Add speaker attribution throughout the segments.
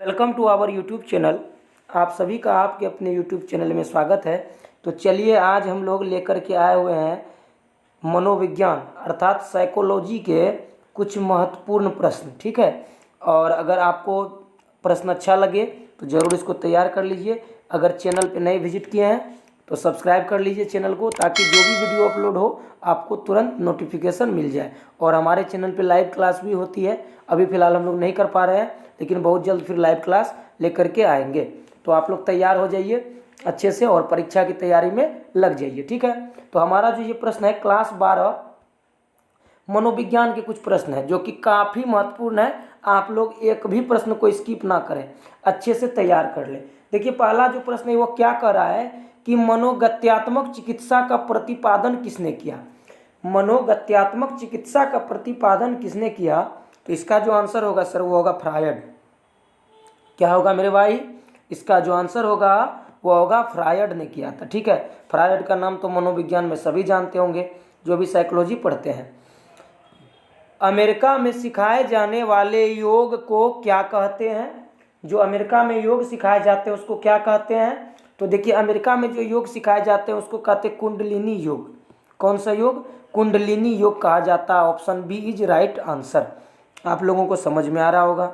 Speaker 1: Welcome to our YouTube channel. आप सभी का आपके अपने यूट्यूब चैनल में स्वागत है। तो चलिए आज हम लोग लेकर के आए हुए हैं मनोविज्ञान अर्थात साइकोलॉजी के कुछ महत्वपूर्ण प्रश्न। ठीक है, और अगर आपको प्रश्न अच्छा लगे तो ज़रूर इसको तैयार कर लीजिए। अगर चैनल पे नए विजिट किए हैं तो सब्सक्राइब कर लीजिए चैनल को, ताकि जो भी वीडियो अपलोड हो आपको तुरंत नोटिफिकेशन मिल जाए। और हमारे चैनल पे लाइव क्लास भी होती है। अभी फ़िलहाल हम लोग नहीं कर पा रहे हैं, लेकिन बहुत जल्द फिर लाइव क्लास लेकर के आएंगे। तो आप लोग तैयार हो जाइए अच्छे से और परीक्षा की तैयारी में लग जाइए। ठीक है, तो हमारा जो ये प्रश्न है क्लास 12 मनोविज्ञान के कुछ प्रश्न हैं जो कि काफ़ी महत्वपूर्ण है। आप लोग एक भी प्रश्न को स्किप ना करें, अच्छे से तैयार कर लें। देखिए पहला जो प्रश्न है वो क्या कर रहा है कि मनोगत्यात्मक चिकित्सा का प्रतिपादन किसने किया। मनोगत्यात्मक चिकित्सा का प्रतिपादन किसने किया? तो इसका जो आंसर होगा सर वो होगा फ्रायड। क्या होगा मेरे भाई? इसका जो आंसर होगा वो होगा फ्रायड ने किया था। ठीक है, फ्रायड का नाम तो मनोविज्ञान में सभी जानते होंगे जो भी साइकोलॉजी पढ़ते हैं। अमेरिका में सिखाए जाने वाले योग को क्या कहते हैं? जो अमेरिका में योग सिखाए जाते हैं उसको क्या कहते हैं? तो देखिए अमेरिका में जो योग सिखाए जाते हैं उसको कहते हैं कुंडलिनी योग। कौन सा योग? कुंडलिनी योग कहा जाता है। Option b is right answer. आप लोगों को समझ में आ रहा होगा।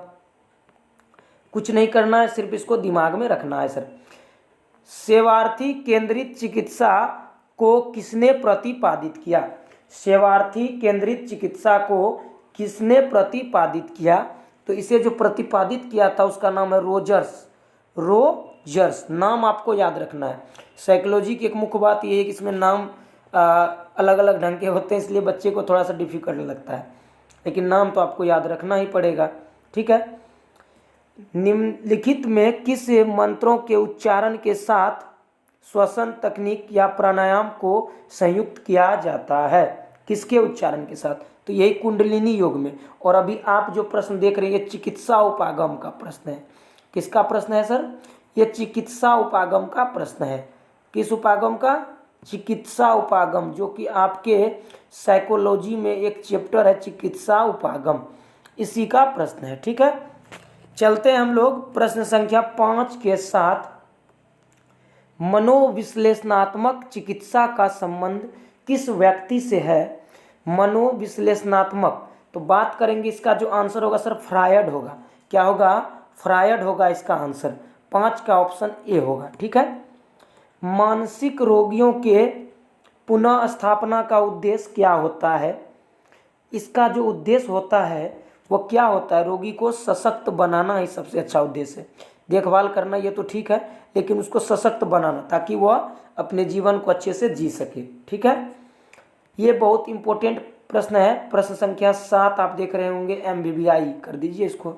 Speaker 1: कुछ नहीं करना है, सिर्फ इसको दिमाग में रखना है सर। सेवार्थी केंद्रित चिकित्सा को किसने प्रतिपादित किया? सेवार्थी केंद्रित चिकित्सा को किसने प्रतिपादित किया? तो इसे जो प्रतिपादित किया था उसका नाम है रोजर्स। रोजर्स नाम आपको याद रखना है। साइकोलॉजी की एक मुख्य बात यह है कि इसमें नाम अलग अलग ढंग के होते हैं, इसलिए बच्चे को थोड़ा सा डिफिकल्ट लगता है, लेकिन नाम तो आपको याद रखना ही पड़ेगा। ठीक है, निम्नलिखित में किस मंत्रों के उच्चारण के साथ श्वसन तकनीक या प्राणायाम को संयुक्त किया जाता है? किसके उच्चारण के साथ? तो यही कुंडलिनी योग में। और अभी आप जो प्रश्न देख रहे हैं ये चिकित्सा उपागम का प्रश्न है। किसका प्रश्न है सर? ये चिकित्सा उपागम का प्रश्न है। किस उपागम का? चिकित्सा उपागम, जो कि आपके साइकोलॉजी में एक चैप्टर है चिकित्सा उपागम, इसी का प्रश्न है। ठीक है, चलते हैं हम लोग प्रश्न संख्या 5 के साथ। मनोविश्लेषणात्मक चिकित्सा का संबंध किस व्यक्ति से है? मनोविश्लेषणात्मक, तो बात करेंगे इसका जो आंसर होगा सर फ्रायड होगा। क्या होगा? फ्रायड होगा इसका आंसर। 5 का ऑप्शन ए होगा। ठीक है, मानसिक रोगियों के पुनः स्थापना का उद्देश्य क्या होता है? इसका जो उद्देश्य होता है वो क्या होता है? रोगी को सशक्त बनाना ही सबसे अच्छा उद्देश्य है। देखभाल करना ये तो ठीक है, लेकिन उसको सशक्त बनाना ताकि वह अपने जीवन को अच्छे से जी सके। ठीक है, ये बहुत इंपॉर्टेंट प्रश्न है। प्रश्न संख्या 7 आप देख रहे होंगे, MBBI कर दीजिए इसको।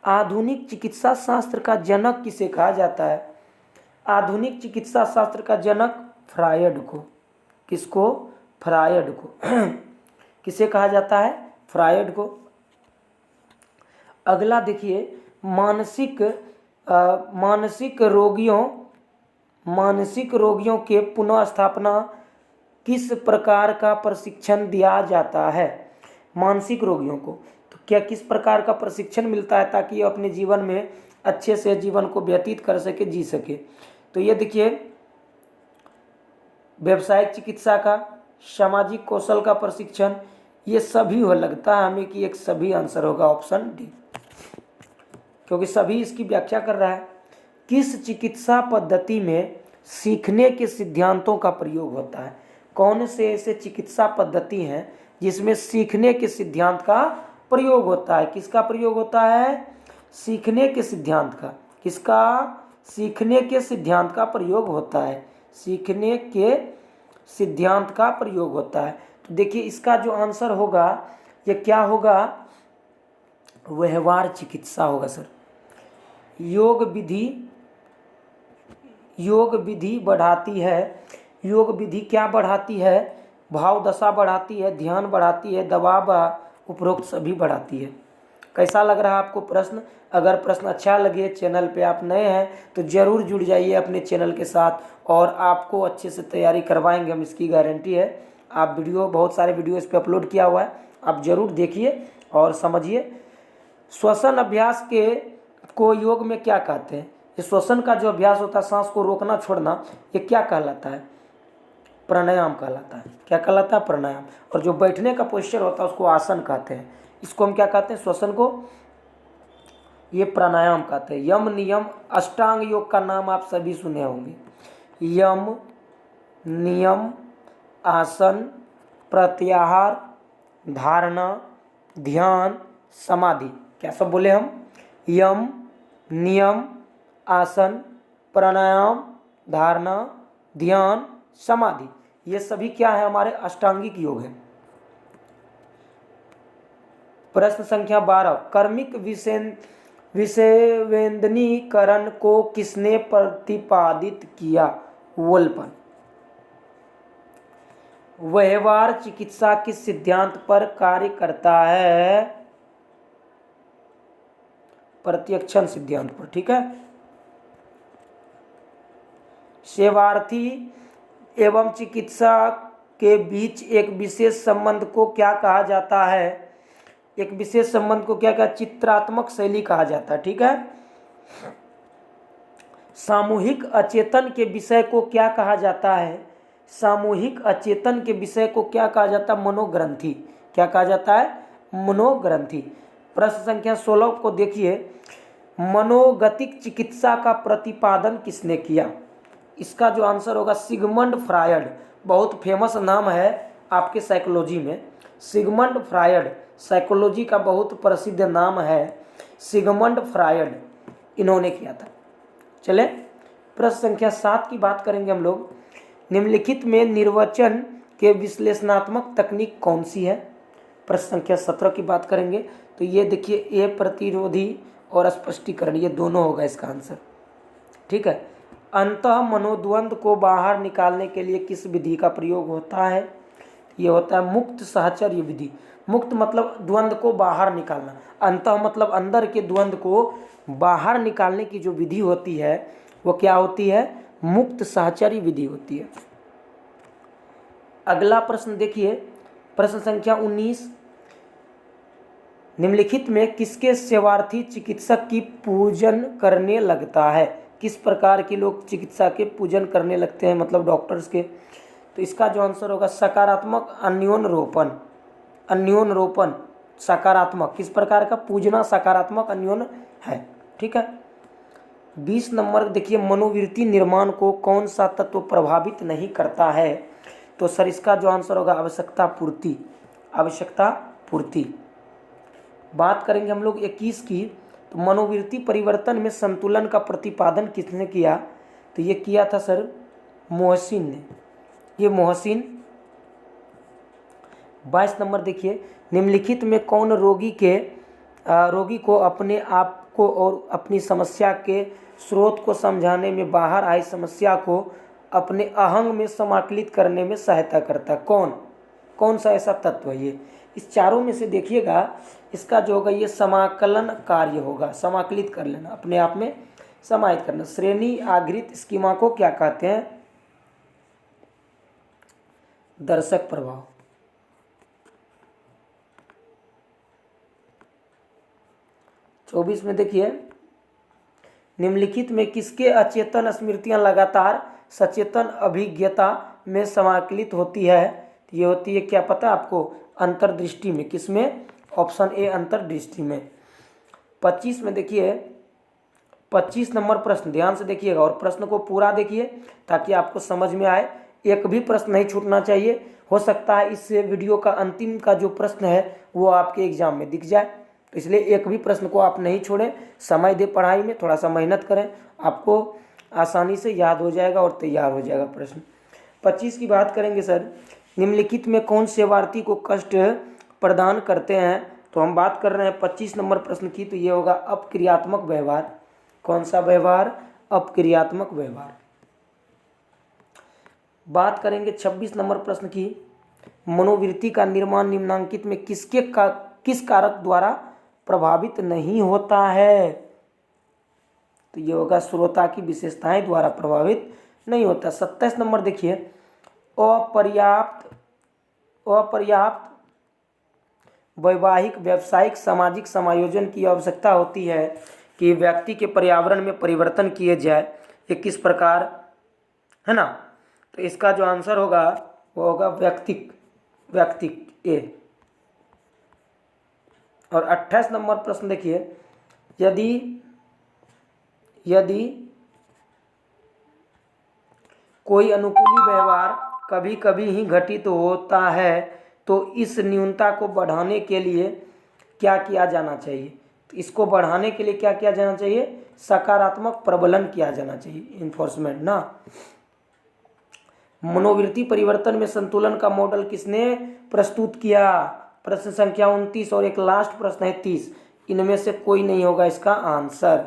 Speaker 1: आधुनिक चिकित्सा शास्त्र का जनक किसे कहा जाता है? आधुनिक चिकित्सा शास्त्र का जनक फ्रायड को। किसको? फ्रायड को। किसे कहा जाता है? फ्रायड को। अगला देखिए, मानसिक रोगियों के पुनः स्थापना किस प्रकार का प्रशिक्षण दिया जाता है? मानसिक रोगियों को तो क्या किस प्रकार का प्रशिक्षण मिलता है ताकि ये अपने जीवन में अच्छे से जीवन को व्यतीत कर सके, जी सके? तो ये देखिए, व्यावसायिक चिकित्सा का, सामाजिक कौशल का प्रशिक्षण, ये सभी हो लगता है हमें कि एक सभी आंसर होगा ऑप्शन डी, क्योंकि सभी इसकी व्याख्या कर रहा है। किस चिकित्सा पद्धति में सीखने के सिद्धांतों का प्रयोग होता है? कौन से ऐसे चिकित्सा पद्धति हैं जिसमें सीखने के सिद्धांत का प्रयोग होता है? किसका प्रयोग होता है? सीखने के सिद्धांत का। किसका? सीखने के सिद्धांत का प्रयोग होता है। सीखने के सिद्धांत का प्रयोग होता है। तो देखिए इसका जो आंसर होगा ये क्या होगा? व्यवहार चिकित्सा होगा सर। योग विधि बढ़ाती है। योग विधि क्या बढ़ाती है? भाव दशा बढ़ाती है, ध्यान बढ़ाती है, दबाव उपरोक्त सभी बढ़ाती है। कैसा लग रहा है आपको प्रश्न? अगर प्रश्न अच्छा लगे, चैनल पे आप नए हैं तो ज़रूर जुड़ जाइए अपने चैनल के साथ, और आपको अच्छे से तैयारी करवाएंगे हम, इसकी गारंटी है। आप बहुत सारे वीडियो इस पर अपलोड किया हुआ है, आप ज़रूर देखिए और समझिए। श्वसन अभ्यास के को योग में क्या कहते हैं? ये श्वसन का जो अभ्यास होता है, सांस को रोकना छोड़ना, ये क्या कहलाता है? प्राणायाम कहलाता है। क्या कहलाता है? प्राणायाम। और जो बैठने का पोस्चर होता है उसको आसन कहते हैं। इसको हम क्या कहते हैं? श्वसन को ये प्राणायाम कहते हैं। यम नियम अष्टांग योग का नाम आप सभी सुने होंगे। यम, नियम, आसन, प्रत्याहार, धारणा, ध्यान, समाधि। क्या सब बोले हम? यम, नियम, आसन, प्राणायाम, धारणा, ध्यान, समाधि, ये सभी क्या है? हमारे अष्टांगिक योग है। प्रश्न संख्या 12, कर्मिक विषयवेदनीकरण को किसने प्रतिपादित किया? वोल्पन। व्यवहार चिकित्सा किस सिद्धांत पर कार्य करता है? प्रत्यक्षण सिद्धांत पर। ठीक है। सेवार्थी एवं चिकित्सा के बीच एक विशेष संबंध को क्या कहा जाता है? एक विशेष संबंध को क्या कहा? चित्रात्मक शैली कहा जाता है। ठीक है। सामूहिक अचेतन के विषय को क्या कहा जाता है? सामूहिक अचेतन के विषय को क्या कहा जाता है? मनोग्रंथि। क्या कहा जाता है? मनोग्रंथि। प्रश्न संख्या 16 को देखिए, मनोगतिक चिकित्सा का प्रतिपादन किसने किया? इसका जो आंसर होगा सिगमंड फ्रायड। बहुत फेमस नाम है आपके साइकोलॉजी में। सिगमंड फ्रायड साइकोलॉजी का बहुत प्रसिद्ध नाम है। सिगमंड फ्रायड, इन्होंने किया था। चले प्रश्न संख्या 7 की बात करेंगे हम लोग। निम्नलिखित में निर्वचन के विश्लेषणात्मक तकनीक कौन सी है? प्रश्न संख्या 17 की बात करेंगे तो ये देखिए, ए प्रतिरोधी और स्पष्टीकरण, ये दोनों होगा इसका आंसर। ठीक है। अंतः मनोद्वंद को बाहर निकालने के लिए किस विधि का प्रयोग होता है? ये होता है मुक्त साहचर्य विधि। मुक्त मतलब द्वंद को बाहर निकालना, अंतः मतलब अंदर के द्वंद को बाहर निकालने की जो विधि होती है वो क्या होती है? मुक्त साहचर्य विधि होती है। अगला प्रश्न देखिए, प्रश्न संख्या 19, निम्नलिखित में किसके सेवार्थी चिकित्सक की पूजन करने लगता है? किस प्रकार के लोग चिकित्सा के पूजन करने लगते हैं, मतलब डॉक्टर्स के? तो इसका जो आंसर होगा सकारात्मक अन्योन्यरोपण। अन्योन्यरोपण सकारात्मक, किस प्रकार का? पूजना सकारात्मक अन्योन है। ठीक है। 20 नंबर देखिए, मनोवृत्ति निर्माण को कौन सा तत्व प्रभावित नहीं करता है? तो सर इसका जो आंसर होगा आवश्यकता पूर्ति। आवश्यकता पूर्ति। बात करेंगे हम लोग 21 की, तो मनोवृत्ति परिवर्तन में संतुलन का प्रतिपादन किसने किया? तो ये किया था सर मोहसिन ने। ये मोहसिन। 22 नंबर देखिए, निम्नलिखित में कौन रोगी को अपने आप को और अपनी समस्या के स्रोत को समझाने में, बाहर आई समस्या को अपने अहंग में समाकलित करने में सहायता करता है? कौन सा ऐसा तत्व है ये? इस चारों में से देखिएगा, इसका जो होगा ये समाकलन कार्य होगा। समाकलित कर लेना, अपने आप में समाहित करना। श्रेणी आधारित स्कीमा को क्या कहते हैं? दर्शक प्रभाव। चौबीस में देखिए, निम्नलिखित में किसके अचेतन स्मृतियां लगातार सचेतन अभिज्ञता में समाकलित होती है? ये होती है, क्या पता आपको? अंतर्दृष्टि में। किसमें? ऑप्शन ए अंतर्दृष्टि में। 25 में देखिए, 25 नंबर प्रश्न ध्यान से देखिएगा और प्रश्न को पूरा देखिए ताकि आपको समझ में आए। एक भी प्रश्न नहीं छूटना चाहिए। हो सकता है इस वीडियो का अंतिम का जो प्रश्न है वो आपके एग्जाम में दिख जाए, तो इसलिए एक भी प्रश्न को आप नहीं छोड़ें। समय दे पढ़ाई में, थोड़ा सा मेहनत करें, आपको आसानी से याद हो जाएगा और तैयार हो जाएगा प्रश्न। 25 की बात करेंगे सर, निम्नलिखित में कौन सेवार्थी को कष्ट प्रदान करते हैं? तो हम बात कर रहे हैं 25 नंबर प्रश्न की, तो ये होगा अपक्रियात्मक व्यवहार। कौन सा व्यवहार? अपक्रियात्मक व्यवहार। बात करेंगे 26 नंबर प्रश्न की, मनोवृत्ति का निर्माण निम्नांकित में किस कारक द्वारा प्रभावित नहीं होता है? तो ये होगा श्रोता की विशेषताएं द्वारा प्रभावित नहीं होता। 27 नंबर देखिए, अपर्याप्त वैवाहिक, व्यावसायिक, सामाजिक समायोजन की आवश्यकता होती है। कि व्यक्ति के पर्यावरण में परिवर्तन किए जाए, ये किस प्रकार, है ना। तो इसका जो आंसर होगा वो होगा व्यक्तिक, व्यक्तिक ए। और 28 नंबर प्रश्न देखिए, यदि यदि कोई अनुकूली व्यवहार कभी कभी ही घटित होता है तो इस न्यूनता को बढ़ाने के लिए क्या किया जाना चाहिए। तो इसको बढ़ाने के लिए क्या किया जाना चाहिए, सकारात्मक प्रबलन किया जाना चाहिए, इन्फोर्समेंट ना। मनोवृत्ति परिवर्तन में संतुलन का मॉडल किसने प्रस्तुत किया। प्रश्न संख्या 29 और एक लास्ट प्रश्न है 30, इनमें से कोई नहीं होगा इसका आंसर।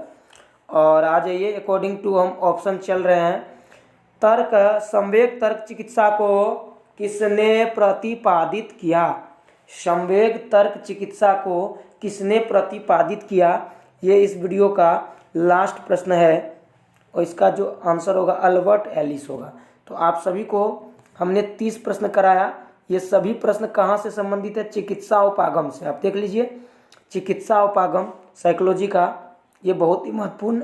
Speaker 1: और आ जाइए, अकॉर्डिंग टू हम ऑप्शन चल रहे हैं। तर्क संवेग तर्क चिकित्सा को किसने प्रतिपादित किया। संवेग तर्क चिकित्सा को किसने प्रतिपादित किया, ये इस वीडियो का लास्ट प्रश्न है और इसका जो आंसर होगा अल्बर्ट एलिस होगा। तो आप सभी को हमने 30 प्रश्न कराया। ये सभी प्रश्न कहाँ से संबंधित है, चिकित्सा उपागम से। आप देख लीजिए, चिकित्सा उपागम साइकोलॉजी का ये बहुत ही महत्वपूर्ण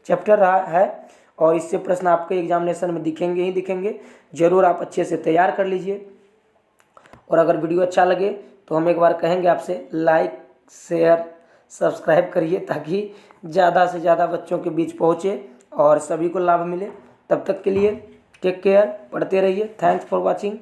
Speaker 1: चैप्टर रहा है और इससे प्रश्न आपके एग्जामिनेशन में दिखेंगे ही दिखेंगे। ज़रूर आप अच्छे से तैयार कर लीजिए। और अगर वीडियो अच्छा लगे तो हम एक बार कहेंगे आपसे, लाइक शेयर सब्सक्राइब करिए ताकि ज़्यादा से ज़्यादा बच्चों के बीच पहुँचे और सभी को लाभ मिले। तब तक के लिए टेक केयर, पढ़ते रहिए। Thanks for watching.